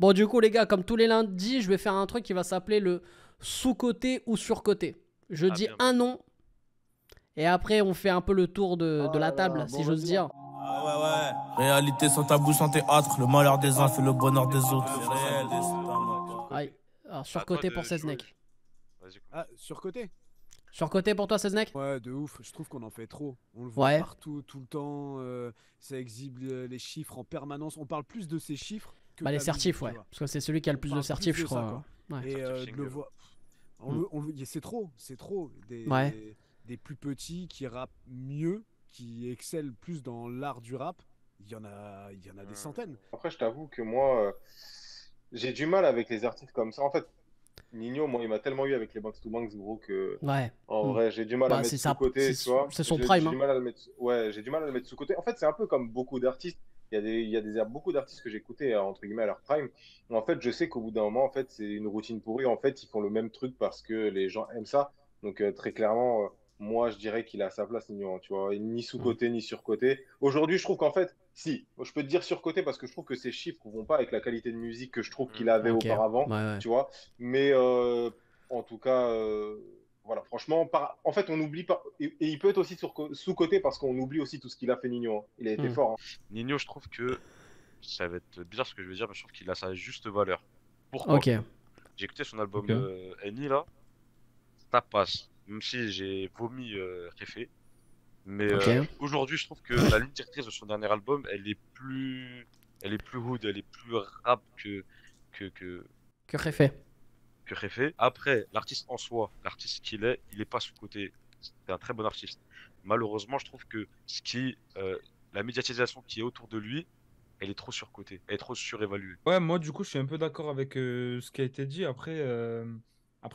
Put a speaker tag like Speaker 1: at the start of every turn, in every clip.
Speaker 1: Bon, du coup, les gars, comme tous les lundis, je vais faire un truc qui va s'appeler le sous-côté ou sur-côté. Je dis
Speaker 2: bien,
Speaker 1: un nom et après, on fait un peu le tour de
Speaker 3: Oh
Speaker 1: la
Speaker 3: là
Speaker 1: table,
Speaker 3: là,
Speaker 1: si
Speaker 3: bon,
Speaker 1: j'ose
Speaker 3: vas-y.
Speaker 1: dire.
Speaker 4: Ah ouais, ouais. Réalité sans tabou, sans théâtre. Le malheur des uns fait le bonheur des autres. C'est réel, c'est un
Speaker 1: Aïe. Alors,
Speaker 2: À toi
Speaker 1: sur-côté
Speaker 2: de
Speaker 1: pour
Speaker 2: jouer.
Speaker 1: Seznek.
Speaker 2: Vas-y, commence.
Speaker 3: Ah, surcoté?
Speaker 1: Sur-côté pour toi, Seznek?
Speaker 3: Ouais, de ouf. Je trouve qu'on en fait trop. On le voit
Speaker 1: Ouais.
Speaker 3: partout, tout le temps. Ça exhibe les chiffres en permanence. On parle plus de ces chiffres que
Speaker 1: Bah,
Speaker 3: de
Speaker 1: les
Speaker 3: la
Speaker 1: certifs,
Speaker 3: musique, tu
Speaker 1: ouais.
Speaker 3: vois.
Speaker 1: Parce que c'est celui qui a le
Speaker 3: On
Speaker 1: plus de
Speaker 3: parle
Speaker 1: certifs,
Speaker 3: plus
Speaker 1: je
Speaker 3: de ça,
Speaker 1: crois.
Speaker 3: quoi.
Speaker 1: Ouais.
Speaker 3: Et
Speaker 2: Certif
Speaker 3: de le
Speaker 2: single.
Speaker 3: voir. C'est trop, c'est trop.
Speaker 1: Ouais.
Speaker 3: Des plus petits qui rappent mieux, qui excellent plus dans l'art du rap. Il y en a des centaines.
Speaker 5: Après, je t'avoue que moi, j'ai du mal avec les artistes comme ça. En fait, Nino, moi, il m'a tellement eu avec les Banks to Banks, gros, que
Speaker 1: Ouais.
Speaker 5: en vrai, j'ai du mal à
Speaker 1: Bah,
Speaker 5: le
Speaker 1: c'est
Speaker 5: mettre
Speaker 1: ça.
Speaker 5: sous-côté, tu vois.
Speaker 1: C'est son
Speaker 5: J'ai
Speaker 1: prime,
Speaker 5: j'ai
Speaker 1: hein.
Speaker 5: du mal à le mettre, ouais, j'ai du mal à le mettre sous-côté. En fait, c'est un peu comme beaucoup d'artistes. Il y a beaucoup d'artistes que j'écoutais, entre guillemets, à leur prime. En fait, je sais qu'au bout d'un moment, en fait, c'est une routine pourrie. En fait, ils font le même truc parce que les gens aiment ça. Donc, très clairement, moi, je dirais qu'il a sa place, Nino, hein, tu vois. Ni sous-côté, ni sur-côté. Aujourd'hui, je trouve qu'en fait, si, je peux te dire sur-côté parce que je trouve que ces chiffres ne vont pas avec la qualité de musique que je trouve qu'il avait
Speaker 1: Ok. Ouais,
Speaker 5: auparavant,
Speaker 1: ouais.
Speaker 5: tu vois. Mais en tout cas, voilà, franchement, en fait, on oublie pas. Et il peut être aussi sous-côté parce qu'on oublie aussi tout ce qu'il a fait, Nino, hein. Il a été fort, hein.
Speaker 2: Nino, je trouve que ça va être bizarre ce que je vais dire, mais je trouve qu'il a sa juste valeur. Pourquoi?
Speaker 1: Ok.
Speaker 2: J'ai écouté son album
Speaker 6: Ok.
Speaker 2: Eni là, ça passe. Même si j'ai vomi Réfé. Mais
Speaker 1: Ok.
Speaker 2: aujourd'hui, je trouve que la ligne directrice de son dernier album, elle est plus hood, elle est plus rap que
Speaker 1: Que Réfé.
Speaker 2: que Réfé. Après, l'artiste en soi, l'artiste qu'il est, il est pas sous-coté. C'est un très bon artiste. Malheureusement, je trouve que la médiatisation qui est autour de lui, elle est trop surcotée, elle est trop surévaluée.
Speaker 6: Ouais, moi, du coup, je suis un peu d'accord avec ce qui a été dit. Après,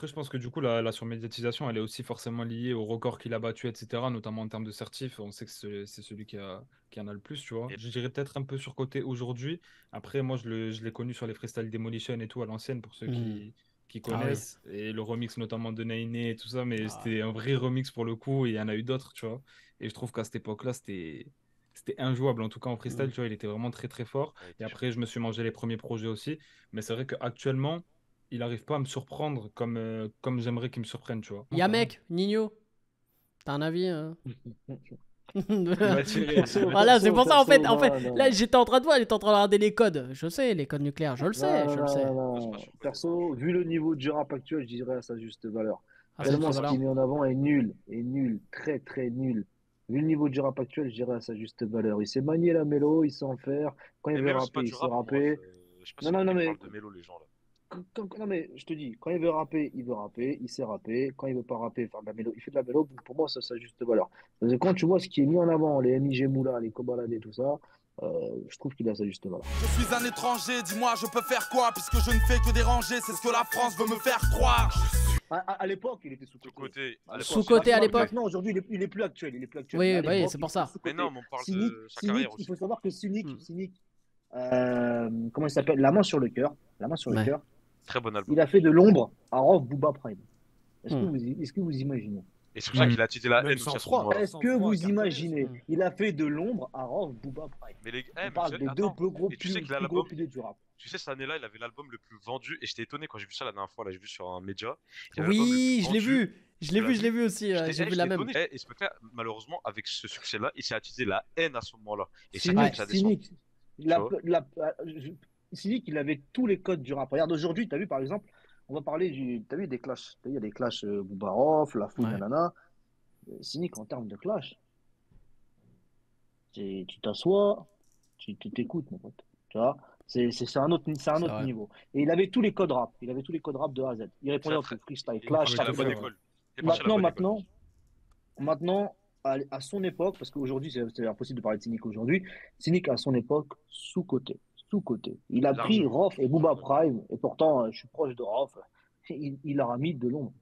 Speaker 6: je pense que du coup, la surmédiatisation, elle est aussi forcément liée au record qu'il a battu, etc., notamment en termes de certifs. On sait que c'est celui qui en a le plus, tu vois.
Speaker 2: Et
Speaker 6: Je dirais peut-être un peu surcoté aujourd'hui. Après, moi, je l'ai connu sur les freestyle Demolition et tout à l'ancienne, pour ceux qui
Speaker 1: Ah oui.
Speaker 6: connaissent. Et le remix notamment de Nainé et tout ça, mais
Speaker 1: Ah.
Speaker 6: c'était un vrai remix pour le coup, et il y en a eu d'autres, tu vois. Et je trouve qu'à cette époque-là, c'était injouable, en tout cas en freestyle, tu vois, il était vraiment très très fort.
Speaker 2: elle
Speaker 6: Et
Speaker 2: était
Speaker 6: après, je me suis mangé les premiers projets aussi. Mais c'est vrai qu'actuellement, il n'arrive pas à me surprendre comme j'aimerais qu'il me surprenne, tu vois.
Speaker 1: Yamek, Nino, t'as un avis
Speaker 6: Il m'a tiré.
Speaker 1: Voilà, c'est pour ça en fait.
Speaker 3: non, non,
Speaker 1: Là,
Speaker 3: non.
Speaker 1: j'étais en train de voir, il était en train de regarder les codes. Je sais, les codes nucléaires, je le sais,
Speaker 3: Non,
Speaker 1: je le
Speaker 3: non,
Speaker 1: sais.
Speaker 3: non,
Speaker 2: Non, c'est
Speaker 3: non.
Speaker 2: pas surcoté,
Speaker 3: Perso, vu le niveau du rap actuel, je dirais à sa juste valeur.
Speaker 1: Ah, ça,
Speaker 3: Tellement
Speaker 1: c'est
Speaker 3: ce
Speaker 1: valeur.
Speaker 3: qui est mis en avant est nul, très très nul. Vu le niveau du rap actuel, je dirais à sa juste valeur. Il sait manier la mélo, il sait en faire. Quand il
Speaker 2: Mais
Speaker 3: veut
Speaker 2: Mélo, c'est
Speaker 3: rapper,
Speaker 2: pas
Speaker 3: il
Speaker 2: du
Speaker 3: sait
Speaker 2: rap pour moi.
Speaker 3: rapper.
Speaker 2: Je sais pas
Speaker 3: Non,
Speaker 2: si
Speaker 3: non, non,
Speaker 2: ils
Speaker 3: mais
Speaker 2: parlent de Mélo, les gens là.
Speaker 3: non, mais je te dis, quand il veut rapper, il veut rapper, il sait rapper. Quand il veut pas rapper, faire de la mélo, il fait de la mélo. Donc pour moi, ça, a juste valeur. Parce que quand tu vois ce qui est mis en avant, les MIG Moula, les Kobalade, tout ça, je trouve qu'il a sa juste valeur.
Speaker 4: Je suis un étranger, dis-moi je peux faire quoi puisque je ne fais que déranger, c'est ce que la France veut me faire croire.
Speaker 3: À l'époque, il était sous-côté.
Speaker 2: Sous-côté, à l'époque,
Speaker 1: Sous-côté à l'époque.
Speaker 3: Maintenant, aujourd'hui, il est plus actuel. Il est plus actuel.
Speaker 1: Oui,
Speaker 3: Mais à
Speaker 1: bah oui,
Speaker 3: l'époque,
Speaker 1: c'est
Speaker 3: il
Speaker 1: pour
Speaker 3: était
Speaker 1: ça.
Speaker 3: sous-côté.
Speaker 2: Mais non, mais on parle
Speaker 3: Cynic,
Speaker 2: de sa carrière
Speaker 3: il
Speaker 2: aussi.
Speaker 3: faut savoir que Cynic,
Speaker 1: Hmm.
Speaker 3: comment il s'appelle? La main sur le cœur. La main sur le
Speaker 1: Ouais.
Speaker 3: cœur.
Speaker 2: Très bon album.
Speaker 3: Il a fait de l'ombre à Rof Booba Prime. Est-ce que
Speaker 1: Hmm.
Speaker 3: vous imaginez?
Speaker 2: Et c'est pour ça
Speaker 6: Mm.
Speaker 2: qu'il a attisé la
Speaker 6: Même
Speaker 2: haine
Speaker 6: sans
Speaker 2: aussi à ce
Speaker 6: froid.
Speaker 2: moment-là.
Speaker 3: Est-ce que
Speaker 6: Sans
Speaker 3: vous
Speaker 6: froid,
Speaker 3: imaginez?
Speaker 1: Hmm.
Speaker 3: Il a fait de l'ombre à Rof Booba Prime.
Speaker 2: Mais les
Speaker 3: On parle des deux
Speaker 2: attends,
Speaker 3: plus gros,
Speaker 2: et tu sais qu'il a
Speaker 3: plus gros
Speaker 2: l'album,
Speaker 3: piliers du rap.
Speaker 2: tu sais, cette année-là, il avait l'album le plus vendu, et j'étais étonné quand j'ai vu ça la dernière fois, là, j'ai vu sur un média, il avait l'album le
Speaker 1: Oui,
Speaker 2: plus
Speaker 1: je l'ai
Speaker 2: vendu.
Speaker 1: vu. Je l'ai
Speaker 2: Tu
Speaker 1: vu,
Speaker 2: l'as
Speaker 1: je l'ai
Speaker 2: vu?
Speaker 1: vu aussi. J'ai vu la même.
Speaker 2: Étonné. Et ce mec-là, malheureusement, avec ce succès-là, il s'est attisé la haine à ce moment-là. Et c'est ça qui
Speaker 3: Cynic,
Speaker 2: fait que ça descend.
Speaker 3: Cynic.
Speaker 2: Tu vois?
Speaker 3: Cynic, il avait tous les codes du rap. Regarde, aujourd'hui, tu as vu par exemple, on va parler t'as vu des clashs. T'as vu, il y a des clashs Booba Rof, La Fouine,
Speaker 1: Ouais.
Speaker 3: nanana. Cynic, en termes de clash, tu t'assois, tu t'écoutes, mon pote. Tu vois, c'est un autre
Speaker 1: C'est vrai.
Speaker 3: niveau. Et il avait tous les codes rap. Il avait tous les codes rap de A à Z. Il répondait
Speaker 2: C'est
Speaker 3: à
Speaker 2: un
Speaker 3: tout,
Speaker 2: très-
Speaker 3: freestyle,
Speaker 2: Il est
Speaker 3: clash,
Speaker 2: parti à la
Speaker 3: rap,
Speaker 2: bonne
Speaker 3: etc.
Speaker 2: école. Il est parti à la bonne école.
Speaker 3: Maintenant, à son époque, parce qu'aujourd'hui, c'est impossible de parler de Cynic aujourd'hui, Cynic, à son époque, sous-côté. Sous-côté. Il a pris
Speaker 2: Largement.
Speaker 3: Rof et Booba Prime, et pourtant, je suis proche de Rof. Il leur a mis de l'ombre.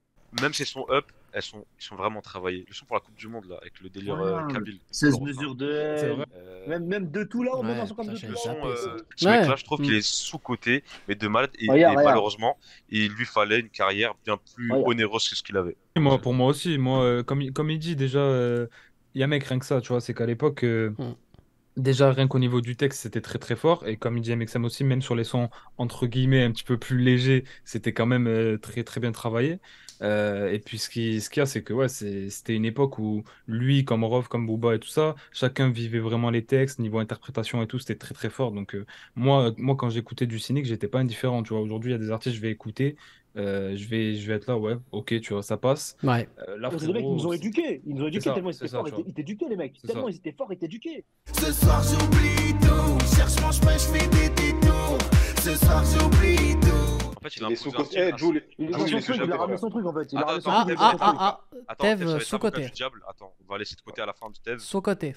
Speaker 2: Même ces sons up, ils sont vraiment travaillés. Le son pour la Coupe du Monde, là, avec le délire
Speaker 3: Voilà,
Speaker 2: Kabyle.
Speaker 3: 16
Speaker 2: le refrain.
Speaker 3: mesures de
Speaker 6: C'est
Speaker 3: haine.
Speaker 6: vrai.
Speaker 3: Même de tout là, on met
Speaker 1: Ouais,
Speaker 3: un son comme
Speaker 1: putain,
Speaker 3: de
Speaker 1: j'avais
Speaker 3: tout
Speaker 2: Le
Speaker 3: là.
Speaker 2: son,
Speaker 1: zappé ça.
Speaker 2: ce
Speaker 1: Ouais.
Speaker 2: mec-là, je trouve qu'il est sous-coté, mais de malade. Et
Speaker 3: Regarde.
Speaker 2: malheureusement, il lui fallait une carrière bien plus
Speaker 3: Regarde.
Speaker 2: onéreuse que ce qu'il avait.
Speaker 6: Moi, pour moi aussi, moi, comme il dit déjà, il y a mec, rien que ça, tu vois, c'est qu'à l'époque,
Speaker 1: Mm.
Speaker 6: Déjà, rien qu'au niveau du texte, c'était très très fort. Et comme il dit MXM aussi, même sur les sons entre guillemets un petit peu plus légers, c'était quand même très très bien travaillé. Et puis ce qu'il y a, c'est que ouais, c'était une époque où lui, comme Rov, comme Booba et tout ça, chacun vivait vraiment les textes, niveau interprétation et tout, c'était très très fort. Donc moi, quand j'écoutais du Cynic, j'étais pas indifférent. Tu vois, aujourd'hui, il y a des artistes, je vais écouter, je vais être là, ouais, ok, tu vois, ça passe.
Speaker 1: Ouais.
Speaker 6: Là,
Speaker 3: C'est des mecs qui nous
Speaker 6: frérot,
Speaker 3: ont éduqués. Ils nous ont
Speaker 6: c'est
Speaker 3: éduqués
Speaker 6: ça,
Speaker 3: tellement ils
Speaker 6: c'est
Speaker 3: étaient
Speaker 6: ça,
Speaker 3: forts.
Speaker 6: tu vois.
Speaker 3: Ils étaient éduqués, les mecs.
Speaker 6: C'est
Speaker 3: Tellement
Speaker 6: ça.
Speaker 3: ils étaient forts, ils étaient éduqués.
Speaker 7: Ce soir j'oublie tout, cherche mon chemin, je fais des détours. Ce soir j'oublie tout.
Speaker 2: En fait, il
Speaker 5: Il
Speaker 2: a
Speaker 5: est
Speaker 2: imposé un
Speaker 5: sous-côté.
Speaker 2: style.
Speaker 5: Jules,
Speaker 3: Il a
Speaker 5: Jules, il
Speaker 3: son
Speaker 5: est
Speaker 3: truc, il a
Speaker 5: sous-côté.
Speaker 3: ramené son truc en fait. Il a
Speaker 2: Attends,
Speaker 3: ramené son
Speaker 2: attends,
Speaker 3: truc.
Speaker 1: Ah,
Speaker 3: il a ramené son truc.
Speaker 2: Attends,
Speaker 1: Tev,
Speaker 2: Tev, ça va être l'avocat
Speaker 1: sous-côté.
Speaker 2: du diable. Attends, on va laisser de côté à la fin du Tev.
Speaker 1: Sous-côté.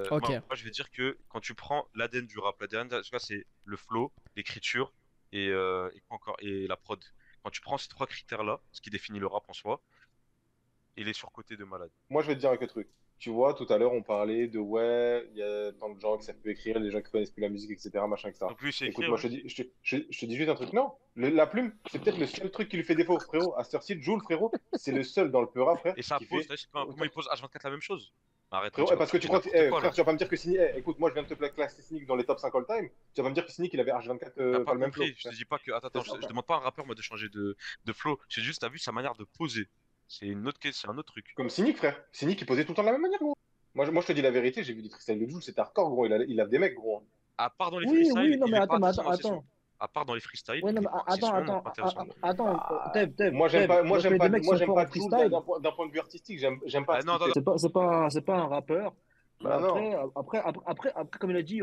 Speaker 1: Ok.
Speaker 2: Moi, je vais dire que quand tu prends l'ADN du rap, l'ADN, en tout cas, c'est le flow, l'écriture et quoi encore, et la prod. Quand tu prends ces trois critères-là, ce qui définit le rap en soi, il est surcoté de malade.
Speaker 5: Moi, je vais te dire un truc. Tu vois, tout à l'heure, on parlait de ouais, il y a tant de gens qui savent plus écrire, des gens qui connaissent plus la musique, etc., machin, etc.
Speaker 2: Donc lui, c'est
Speaker 5: Écoute,
Speaker 2: écrit,
Speaker 5: moi,
Speaker 2: ouais.
Speaker 5: je te dis juste un truc. Non, la plume, c'est peut-être le seul truc qui lui fait défaut, frérot. À cette heure-ci, Jules, frérot, c'est le seul dans le Peura, frère,
Speaker 2: Et ça
Speaker 5: qui
Speaker 2: pose,
Speaker 5: fait.
Speaker 2: comment il pose H24 la même chose? Arrête,
Speaker 5: Frérot, parce que tu crois que.
Speaker 2: n'importe quoi,
Speaker 5: Frère,
Speaker 2: là.
Speaker 5: tu vas pas me dire que Cynic. Écoute, moi, je viens de te classer Cynic dans les top 5 all-time. Tu vas pas me dire que Cynic, il avait H24
Speaker 2: T'as
Speaker 5: pas
Speaker 2: pas
Speaker 5: le même flow.
Speaker 2: compris, je te dis pas que. Attends,
Speaker 5: C'est ça,
Speaker 2: je
Speaker 5: frère.
Speaker 2: demande pas à un rappeur moi de changer de flow. C'est juste, t'as vu sa manière de poser. C'est une autre c'est un autre truc.
Speaker 5: Comme Cynic, frère. Cynic, il posait tout le temps de la même manière, gros. Moi, je te dis la vérité, j'ai vu des freestyles de Jules, c'était hardcore, gros. Il lave des mecs, gros.
Speaker 2: À part dans les
Speaker 3: Oui,
Speaker 2: freestyles,
Speaker 3: oui, non,
Speaker 2: il
Speaker 3: mais
Speaker 2: est pas
Speaker 3: attends, mais
Speaker 2: intéressant dans ses
Speaker 3: attends.
Speaker 2: sons. À part dans les freestyles,
Speaker 3: Ouais, non,
Speaker 2: il
Speaker 3: mais
Speaker 2: est pas, ses sons sont pas intéressants.
Speaker 3: Tev,
Speaker 5: Moi, j'aime pas, moi,
Speaker 3: donc
Speaker 5: j'aime
Speaker 3: les
Speaker 5: pas,
Speaker 3: mecs
Speaker 5: moi,
Speaker 3: sont
Speaker 5: j'aime
Speaker 3: forts
Speaker 5: pas
Speaker 3: en
Speaker 5: Jules
Speaker 3: freestyle.
Speaker 5: d'un point de vue artistique. J'aime pas
Speaker 2: Ah,
Speaker 5: ce
Speaker 2: non,
Speaker 5: qu'il
Speaker 2: non,
Speaker 5: fait.
Speaker 3: C'est pas un rappeur. Mais
Speaker 5: Bah non.
Speaker 3: après, comme il a dit,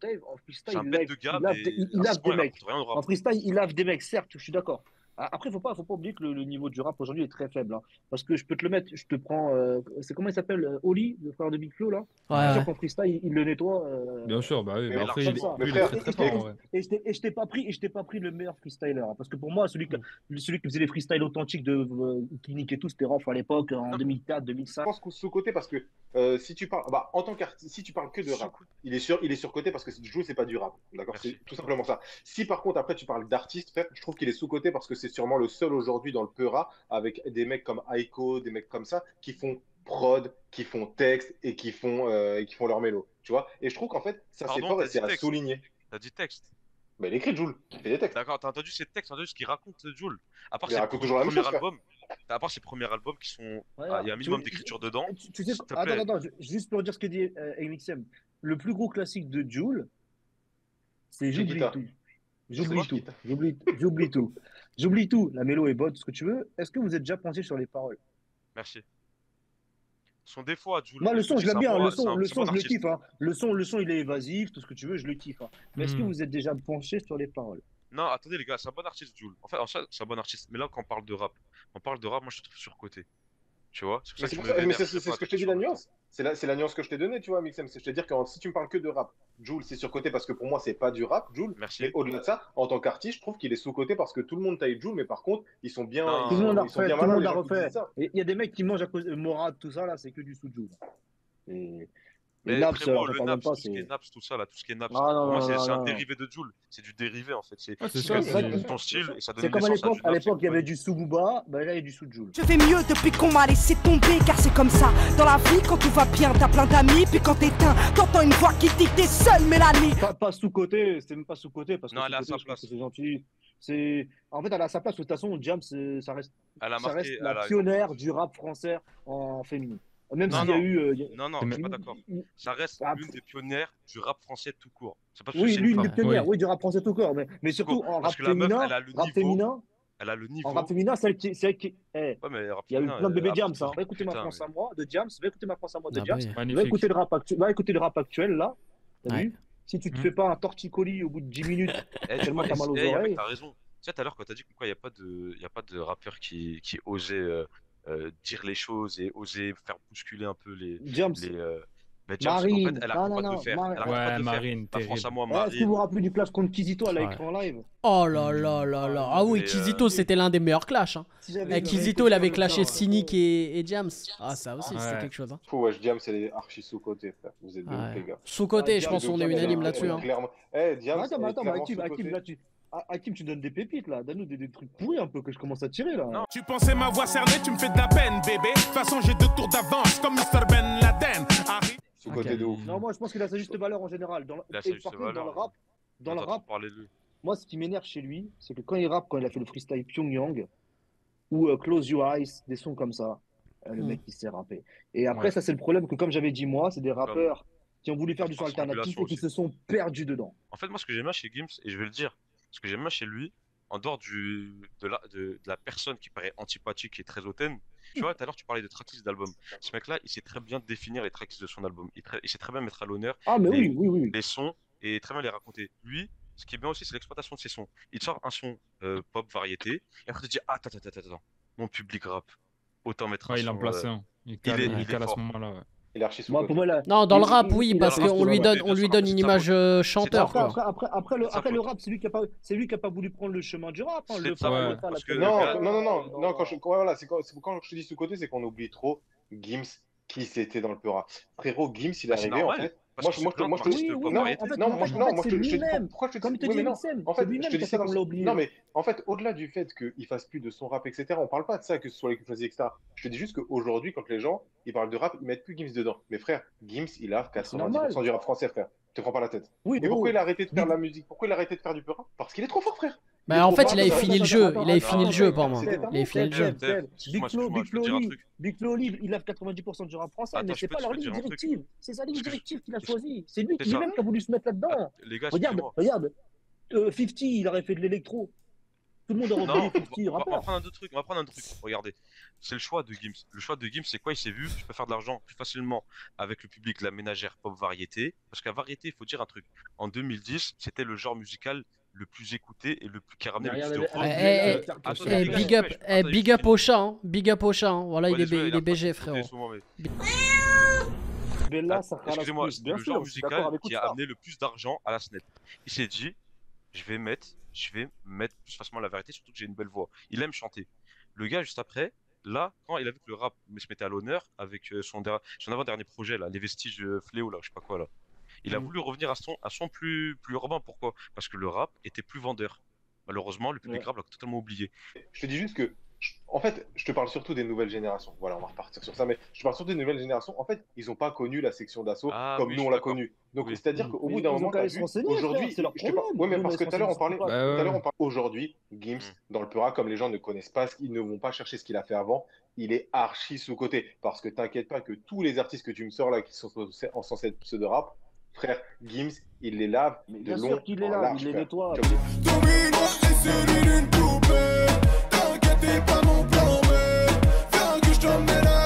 Speaker 3: Tev, en
Speaker 2: c'est
Speaker 3: freestyle,
Speaker 2: un bête de gars, mais
Speaker 3: il
Speaker 2: un
Speaker 3: lave
Speaker 2: son,
Speaker 3: des
Speaker 2: il
Speaker 3: mecs.
Speaker 2: rapporte rien au
Speaker 3: En
Speaker 2: rap.
Speaker 3: freestyle, il lave des mecs, certes, je suis d'accord. Après, faut pas oublier que le niveau du rap aujourd'hui est très faible. Hein. Parce que je peux te le mettre, je te prends. C'est comment il s'appelle Oli, le frère de Big Flo, là?
Speaker 1: Ouais,
Speaker 3: Je suis sûr
Speaker 1: ouais.
Speaker 3: qu'en freestyle, il le nettoie.
Speaker 6: Bien sûr, bah oui.
Speaker 5: Mais
Speaker 6: Bah après,
Speaker 3: Comme
Speaker 6: lui,
Speaker 3: ça.
Speaker 5: Mais
Speaker 6: il est
Speaker 5: frère,
Speaker 6: très très fort en vrai.
Speaker 3: Et je t'ai pas pris le meilleur freestyler. Hein, parce que pour moi, celui qui faisait les freestyles authentiques de Clinique et tout, c'était Rof à l'époque, en
Speaker 2: Non.
Speaker 3: 2004,
Speaker 5: je
Speaker 3: 2005.
Speaker 5: pense qu'on sous-côté parce que si tu parles, bah, en tant qu'artiste, si tu parles que de rap, il est surcoté parce que Jules, c'est pas du rap. D'accord?
Speaker 2: Merci.
Speaker 5: C'est tout simplement ça. Si par contre, après, tu parles d'artiste, frère, je trouve qu'il est sous-côté parce que c'est sûrement le seul aujourd'hui dans le Peura avec des mecs comme Aiko, des mecs comme ça, qui font prod, qui font texte et qui font leur mélo. Tu vois? Et je trouve qu'en fait, ça c'est
Speaker 2: Pardon,
Speaker 5: fort et
Speaker 2: t'as
Speaker 5: c'est
Speaker 2: dit
Speaker 5: à
Speaker 2: texte.
Speaker 5: souligner.
Speaker 2: T'as dit texte.
Speaker 5: Mais il écrit Jules, il fait des textes.
Speaker 2: D'accord, t'as entendu ses textes, t'as entendu ce qu'il raconte, Jul. À part
Speaker 5: Il
Speaker 2: ses
Speaker 5: raconte toujours la même
Speaker 2: premiers
Speaker 5: chose, frère.
Speaker 2: albums, à part ses premiers albums qui sont.
Speaker 3: Ouais,
Speaker 2: Il y a un minimum
Speaker 3: tu-
Speaker 2: d'écriture dedans.
Speaker 3: Tu sais,
Speaker 2: S'il te plaît.
Speaker 3: attends, juste pour dire ce que dit MXM. Le plus gros classique de Jul, c'est J'oublie
Speaker 5: Chiquita.
Speaker 3: tout.
Speaker 5: C'est
Speaker 3: J'oublie
Speaker 5: quoi,
Speaker 3: tout.
Speaker 5: Chiquita
Speaker 3: J'oublie tout. J'oublie tout. La mélo est bonne, tout ce que tu veux. Est-ce que vous êtes déjà penché sur les paroles?
Speaker 2: Merci. Son défaut à Jul.
Speaker 3: Moi, le son, je l'aime bien. Le son,
Speaker 2: c'est un
Speaker 3: je
Speaker 2: bon
Speaker 3: le
Speaker 2: artiste.
Speaker 3: kiffe. Hein. Le son, il est évasif, tout ce que tu veux, je le kiffe. Hein. Mais est-ce que
Speaker 6: Hmm.
Speaker 3: vous êtes déjà penché sur les paroles?
Speaker 2: Non, attendez les gars, c'est un bon artiste, Jul. En fait, c'est un bon artiste. Mais là, quand on parle de rap, moi je le trouve surcoté. Tu vois? C'est pour
Speaker 5: Mais
Speaker 2: ça
Speaker 5: c'est
Speaker 2: que
Speaker 5: pour
Speaker 2: je
Speaker 5: ça-
Speaker 2: me
Speaker 5: mais
Speaker 2: vénère,
Speaker 5: c'est
Speaker 2: je fais
Speaker 5: ce
Speaker 2: pas
Speaker 5: que je te dis,
Speaker 2: attention
Speaker 5: la
Speaker 2: à tout.
Speaker 5: nuance. C'est la nuance que je t'ai donnée, tu vois, Mixem. C'est je te dire que si tu me parles que de rap, Jul, c'est surcoté parce que pour moi, c'est pas du rap, Jul.
Speaker 2: Merci.
Speaker 5: Mais au-delà de ça, en tant qu'artiste, je trouve qu'il est sous-coté parce que tout le monde taille Jul, mais par contre, ils sont bien,
Speaker 2: Non.
Speaker 3: Tout le monde a
Speaker 5: ils sont
Speaker 3: refait,
Speaker 5: bien
Speaker 3: tout le
Speaker 5: malins,
Speaker 3: monde
Speaker 5: les
Speaker 3: a
Speaker 5: gens qui
Speaker 3: refait.
Speaker 5: disent ça.
Speaker 3: Et il y a des mecs qui mangent à cause de Morad, tout ça, là, c'est que du sous-Joule. Et
Speaker 2: Mais
Speaker 3: Naps,
Speaker 2: frérot,
Speaker 3: on
Speaker 2: le
Speaker 3: parle même
Speaker 2: Naps,
Speaker 3: pas,
Speaker 2: tout ce qui est
Speaker 3: c'est.
Speaker 2: Naps, tout ça, là, tout ce qui est Naps,
Speaker 3: Ah non,
Speaker 2: pour moi,
Speaker 3: non,
Speaker 2: c'est un
Speaker 3: non.
Speaker 2: dérivé de Jul. C'est du dérivé, en fait. C'est
Speaker 6: Ouais, c'est
Speaker 5: Oui,
Speaker 6: ça,
Speaker 5: mais
Speaker 3: c'est-
Speaker 2: son style et ça donne
Speaker 3: C'est comme à
Speaker 2: naissance
Speaker 3: l'époque,
Speaker 2: du Naps,
Speaker 3: il y avait
Speaker 2: c'est
Speaker 3: du sous-Booba, bah là il y a du sous-Joule.
Speaker 8: Je vais mieux depuis qu'on m'a laissé tomber, car c'est comme ça. Dans la vie, quand tout va bien, t'as plein d'amis, puis quand t'éteins, t'entends une voix qui dit que t'es seule, Mélanie.
Speaker 3: Pas sous-côté, c'est même pas sous-côté, parce que
Speaker 2: Non, elle est à
Speaker 3: sous-côté,
Speaker 2: sa
Speaker 3: je trouve
Speaker 2: place.
Speaker 3: que c'est gentil. En fait, elle est à sa place, de toute façon, Jams, ça reste
Speaker 2: Elle a
Speaker 3: ça reste
Speaker 2: marqué.
Speaker 3: la pionnière du rap français en féminin. Même
Speaker 2: Non,
Speaker 3: s'il y a
Speaker 2: non.
Speaker 3: eu.
Speaker 2: Non, non,
Speaker 6: C'est
Speaker 2: je suis pas d'accord. Ça reste
Speaker 3: Ah,
Speaker 2: l'une des pionnières du rap français tout court. C'est pas
Speaker 3: Oui,
Speaker 2: c'est
Speaker 3: l'une des
Speaker 2: femme.
Speaker 3: pionnières,
Speaker 6: Oui.
Speaker 3: oui, du rap français tout court. Mais surtout
Speaker 2: court.
Speaker 3: en rap
Speaker 2: Parce que la meuf,
Speaker 3: féminin,
Speaker 2: elle a le niveau. Elle a le niveau.
Speaker 3: en rap féminin, celle qui.
Speaker 2: Ouais, mais rap
Speaker 3: Il y a eu
Speaker 2: féminin,
Speaker 3: plein de bébés
Speaker 2: à
Speaker 3: Jams.
Speaker 2: partir
Speaker 3: Hein.
Speaker 2: de-
Speaker 3: Va écouter ma
Speaker 2: Putain,
Speaker 3: France
Speaker 2: mais-
Speaker 3: à moi de Jams. Va écouter ma France à moi de
Speaker 1: Ah
Speaker 3: Jams.
Speaker 1: bah oui.
Speaker 3: Va
Speaker 6: Magnifique.
Speaker 3: écouter le rap actuel. Va écouter le rap actuel là. T'as
Speaker 1: Ouais.
Speaker 3: vu? Si tu te
Speaker 6: Mm.
Speaker 3: fais pas un torticolis au bout de 10 minutes,
Speaker 2: Eh,
Speaker 3: tellement t'as mal aux
Speaker 2: mec,
Speaker 3: oreilles.
Speaker 2: t'as raison. Tu sais, tout à l'heure, quand t'as dit qu'il n'y a pas de rappeur qui osait dire les choses et osait faire bousculer un peu
Speaker 3: Jams.
Speaker 2: Mais Jams, en fait,
Speaker 3: Marine.
Speaker 2: elle
Speaker 3: Non,
Speaker 2: arrête
Speaker 3: non,
Speaker 2: pas de
Speaker 3: non,
Speaker 2: le faire.
Speaker 3: Marine.
Speaker 2: Elle arrête pas
Speaker 6: Ouais,
Speaker 2: de le faire.
Speaker 6: Marine,
Speaker 2: La France à
Speaker 6: terrible.
Speaker 2: moi,
Speaker 3: Est-ce que vous vous
Speaker 2: Marine.
Speaker 3: rappelez du clash contre Kizito à
Speaker 1: Ouais.
Speaker 3: l'écran live?
Speaker 1: Oh là là là là. Ah oui,
Speaker 2: Mais,
Speaker 1: Kizito, c'était l'un des meilleurs clashs. Hein.
Speaker 3: Si j'avais-
Speaker 1: Eh,
Speaker 3: j'avais
Speaker 1: Kizito,
Speaker 3: écouté
Speaker 1: il avait
Speaker 3: en
Speaker 1: clashé
Speaker 3: même temps,
Speaker 1: Cynic et Jams. Ah, ça aussi,
Speaker 6: Ouais.
Speaker 1: c'était quelque chose. Hein.
Speaker 5: Fou, ouais, Diam, c'est archi sous-côté, frère. Vous êtes de ouf,
Speaker 1: Ouais.
Speaker 5: les gars.
Speaker 1: Sous-côté,
Speaker 3: Ah,
Speaker 1: je
Speaker 3: Diams,
Speaker 1: pense qu'on est
Speaker 5: Diam,
Speaker 1: unanime
Speaker 5: elle est
Speaker 1: là-dessus. Hein.
Speaker 5: clairement. Diam,
Speaker 3: Attends, mais
Speaker 5: elle est
Speaker 3: attends,
Speaker 5: clairement
Speaker 3: Hakim,
Speaker 5: sous-côté.
Speaker 3: là, Hakim, tu donnes des pépites là. Donne-nous des trucs pourris un peu que je commence à tirer là.
Speaker 2: Non.
Speaker 7: Tu pensais m'avoir cerné, tu me fais de la peine, bébé. De toute façon, j'ai 2 tours d'avance, comme Mr. Ben Laden. Arrive.
Speaker 5: Sous-côté de ouf.
Speaker 3: Non, moi, je pense qu'il a sa juste valeur en général.
Speaker 2: Il a
Speaker 3: Et
Speaker 2: sa juste
Speaker 3: par contre, dans le
Speaker 2: valeur.
Speaker 3: rap, dans le
Speaker 2: T'entends
Speaker 3: rap,
Speaker 2: trop parler de lui.
Speaker 3: moi, ce qui m'énerve chez lui, c'est que quand il rappe, quand il a fait le freestyle Pyongyang, ou Close Your Eyes, des sons comme ça, le mec, il sait rapper. Et après,
Speaker 6: Ouais.
Speaker 3: ça, c'est le problème que, comme j'avais dit moi, c'est des rappeurs qui ont voulu faire du son
Speaker 2: Par
Speaker 3: alternatif et qui
Speaker 2: strangulation
Speaker 3: se sont perdus dedans.
Speaker 2: En fait, moi, ce que j'aime bien chez Gims, et je vais le dire, ce que j'aime bien chez lui, en dehors de la personne qui paraît antipathique et très hautaine, tu vois, tout à l'heure, tu parlais de tracklist d'album. Ce mec-là, il sait très bien définir les tracklist de son album. Il sait très bien mettre à l'honneur
Speaker 3: Ah, mais
Speaker 2: les,
Speaker 3: oui.
Speaker 2: les sons et très bien les raconter. Lui, ce qui est bien aussi, c'est l'exploitation de ses sons. Il te sort un son pop variété, et après, tu te dis, ah, attends, mon public rap, autant mettre un
Speaker 6: Ouais, il en
Speaker 2: son.
Speaker 6: place un. Il
Speaker 2: il
Speaker 6: cale,
Speaker 2: est-
Speaker 6: il
Speaker 2: il est
Speaker 6: cale à ce
Speaker 2: fort.
Speaker 6: moment-là. Ouais.
Speaker 5: Il est archi
Speaker 3: Moi,
Speaker 5: sous-côté.
Speaker 3: pour moi, là,
Speaker 1: Non, dans le
Speaker 3: il-
Speaker 1: rap,
Speaker 3: il-
Speaker 1: oui,
Speaker 3: il a
Speaker 1: parce
Speaker 3: sa juste
Speaker 1: qu'on lui
Speaker 3: valeur.
Speaker 1: donne, on lui donne une
Speaker 2: C'est
Speaker 1: image
Speaker 2: sa
Speaker 1: chanteur,
Speaker 2: faute.
Speaker 1: quoi.
Speaker 3: Après,
Speaker 2: C'est sa
Speaker 3: le
Speaker 2: faute.
Speaker 3: rap, c'est lui qui a pas voulu prendre le chemin du rap. Hein,
Speaker 2: C'est
Speaker 3: le
Speaker 2: de sa
Speaker 3: faire,
Speaker 6: faute,
Speaker 3: le faire,
Speaker 2: parce
Speaker 3: la
Speaker 2: que
Speaker 5: Non,
Speaker 2: le gars-
Speaker 5: non, quand je te dis sous-côté, c'est qu'on oublie trop Gims qui c'était dans le Peura. Frérot, Gims, il est
Speaker 2: Bah, c'est
Speaker 5: arrivé en
Speaker 2: normal,
Speaker 5: fait.
Speaker 2: parce que c'est plein de
Speaker 5: je te
Speaker 2: artistes
Speaker 3: Oui,
Speaker 2: pop
Speaker 3: oui,
Speaker 5: non,
Speaker 2: variété.
Speaker 3: en fait,
Speaker 5: non,
Speaker 3: en fait,
Speaker 5: moi,
Speaker 3: c'est
Speaker 5: je te dis
Speaker 3: lui-même.
Speaker 5: pourquoi je te
Speaker 3: Comme
Speaker 5: dis
Speaker 3: il te
Speaker 5: oui,
Speaker 3: dit
Speaker 5: mais non.
Speaker 3: Wissem,
Speaker 5: En
Speaker 3: c'est
Speaker 5: fait, je
Speaker 3: lui-même
Speaker 5: te
Speaker 3: qui
Speaker 5: dis
Speaker 3: a
Speaker 5: ça
Speaker 3: fait
Speaker 5: dans
Speaker 3: qu'on
Speaker 5: le
Speaker 3: l'a oublié.
Speaker 5: non, mais en fait, au-delà du fait qu'il fasse plus de son rap, etc., on parle pas de ça, que ce soit les choisis, etc. Je te dis juste qu'aujourd'hui, quand les gens ils parlent de rap, ils mettent plus Gims dedans. Mais frère, Gims, il a
Speaker 3: C'est normal.
Speaker 5: 90% du rap français, frère. Je te prends pas la tête.
Speaker 3: Oui,
Speaker 5: Et pourquoi
Speaker 3: gros.
Speaker 5: il a arrêté de faire
Speaker 3: Big-
Speaker 5: de la musique? Pourquoi il a arrêté de faire du Peura? Parce qu'il est trop fort, frère. Il est
Speaker 1: Bah, en
Speaker 5: trop
Speaker 1: fait,
Speaker 5: fort,
Speaker 1: il avait
Speaker 5: ça-
Speaker 1: fini le
Speaker 3: attends,
Speaker 1: jeu.
Speaker 3: attends,
Speaker 1: Il avait
Speaker 3: attends,
Speaker 1: fini le
Speaker 3: attends,
Speaker 1: jeu
Speaker 3: attends,
Speaker 1: pour moi.
Speaker 5: c'était
Speaker 1: Il avait fini le jeu.
Speaker 2: Excuse-moi,
Speaker 3: Big
Speaker 2: je peux dire un truc.
Speaker 3: Big Flo, il a 90% du rap français,
Speaker 2: Attends,
Speaker 3: mais
Speaker 2: je
Speaker 3: c'est
Speaker 2: peux
Speaker 3: pas
Speaker 2: te
Speaker 3: leur
Speaker 2: dire
Speaker 3: ligne
Speaker 2: un truc.
Speaker 3: directive. C'est sa ligne
Speaker 2: Parce que
Speaker 3: directive qu'il a choisie. C'est lui
Speaker 2: C'est
Speaker 3: qui
Speaker 2: ça.
Speaker 3: lui-même qui a voulu se mettre là-dedans.
Speaker 2: Les gars,
Speaker 3: Regarde,
Speaker 2: excusez-moi.
Speaker 3: regarde. 50, il aurait fait de l'électro. Tout le monde aurait
Speaker 2: Non,
Speaker 3: oublié 50
Speaker 2: on va
Speaker 3: rappeur.
Speaker 2: prendre un autre truc. On va prendre un autre truc. Regardez, c'est le choix de Gims. Le choix de Gims, c'est quoi? Il s'est vu, je peux faire de l'argent plus facilement avec le public de la ménagère pop variété. Parce qu'à variété, il faut dire un truc. En 2010, c'était le genre musical le plus écouté et le plus qui a ramené
Speaker 3: Mais
Speaker 2: le plus
Speaker 3: rien
Speaker 2: de
Speaker 3: n'avait-
Speaker 2: prod.
Speaker 3: Attends,
Speaker 1: Eh,
Speaker 2: les gars,
Speaker 1: big up,
Speaker 2: je
Speaker 1: eh, big up au chat, hein. Big up au chat, hein. Voilà,
Speaker 2: Ouais,
Speaker 1: il est,
Speaker 2: désolé,
Speaker 1: il est
Speaker 2: a pas
Speaker 1: BG,
Speaker 2: écouté
Speaker 1: frérot.
Speaker 2: souvent, mais-
Speaker 3: Bella, ça ralasse
Speaker 2: Excusez-moi,
Speaker 3: plus.
Speaker 2: c'est
Speaker 3: Bien
Speaker 2: le
Speaker 3: sûr,
Speaker 2: genre
Speaker 3: je suis d'accord
Speaker 2: musical
Speaker 3: avec
Speaker 2: qui a
Speaker 3: Ousmane.
Speaker 2: amené le plus d'argent à la SNEP. Il s'est dit, je vais mettre plus facilement la vérité, surtout que j'ai une belle voix. Il aime chanter. Le gars, juste après, là, quand il a vu que le rap se mettait à l'honneur avec son avant-dernier projet, là, les vestiges fléaux, là, je sais pas quoi, là. Il a voulu revenir à son plus urbain. Pourquoi? Parce que le rap était plus vendeur. Malheureusement, le public
Speaker 3: Ouais.
Speaker 2: rap l'a totalement oublié.
Speaker 5: Je te dis juste que, en fait, je te parle surtout des nouvelles générations. Voilà, on va repartir sur ça, mais je te parle surtout des nouvelles générations. En fait, ils n'ont pas connu la section d'assaut
Speaker 2: Ah
Speaker 5: comme
Speaker 2: oui,
Speaker 5: nous
Speaker 2: je
Speaker 5: on
Speaker 2: suis
Speaker 5: l'a
Speaker 2: d'accord.
Speaker 5: connue. Donc,
Speaker 2: Oui.
Speaker 5: c'est-à-dire qu'au
Speaker 3: Mais
Speaker 5: bout d'un
Speaker 3: ils ont
Speaker 5: moment,
Speaker 3: qu'à
Speaker 5: t'as
Speaker 3: aller se
Speaker 5: vu,
Speaker 3: renseigner, frère,
Speaker 5: aujourd'hui,
Speaker 3: c'est leur
Speaker 5: je te parle.
Speaker 3: problème.
Speaker 5: Ouais, mais
Speaker 3: Nous,
Speaker 5: parce que
Speaker 3: on
Speaker 5: tout à l'heure, on
Speaker 3: se
Speaker 5: parlait.
Speaker 3: renseigne
Speaker 6: pas.
Speaker 5: Tout à l'heure,
Speaker 6: Ouais.
Speaker 5: on parlait. Aujourd'hui, Gims, dans le Peura, comme les gens ne connaissent pas, ils ne vont pas chercher ce qu'il a fait avant. Il est archi sous-côté. Parce que t'inquiète pas que tous les artistes que tu me sors là, qui sont censés être pseudo rap, frère, Gims, il les lave
Speaker 3: Mais
Speaker 5: de
Speaker 3: bien
Speaker 5: long
Speaker 3: sûr qu'il est
Speaker 5: en
Speaker 3: là,
Speaker 5: large,
Speaker 3: il les
Speaker 5: frère.
Speaker 3: nettoie.
Speaker 7: Domino est celui d'une poupée. T'inquiète, t'es pas mon plan B. Viens que je t'emmène à